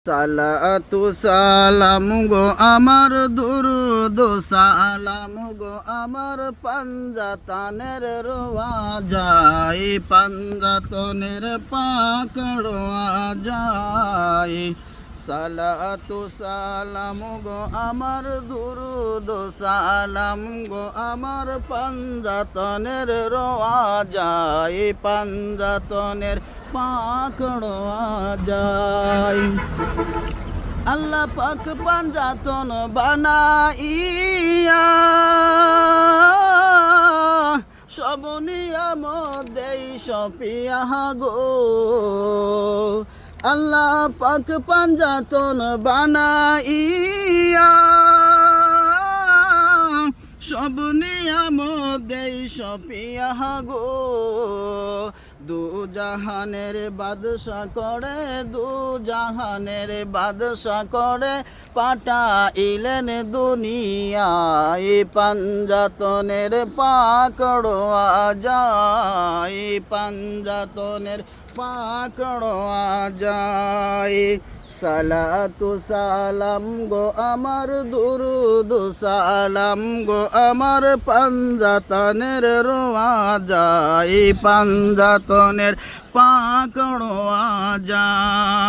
সালাতু সালাম গো আমার দুরুদ সালাম গো আমার পাঞ্জাতনের রোয়া যায়, পাঞ্জাতনের পাকড়োয়া যায়। সালাতু সালাম গো আমার দুরুদ সালাম গো আমার পাঞ্জাতনের রোয়া যায়, পাঞ্জাতনের পাকড়োয়া যায়। আল্লাহ পাক পাঞ্জাতন বানাইয়া সব নিয়ম দেই সপিয়া গো। আল্লাহ পাক পাঞ্জাতন বানাইয়া সব নিয়ম দেই সপিয়া গো। দু জাহানের বাদশা করে, দু জাহানের বাদশা করে পাঠাইলেন দুনিয়ায়, পাঞ্জাতনের পাকড়োয়া যায়, পাঞ্জাতনের পাকড়োয়া যায়। সালাতু সালাম গো আমার দুরুদ সালাম গো আমার পাঞ্জাতনের রোয়া যায়, পাঞ্জাতনের পাকড়োয়া যায়।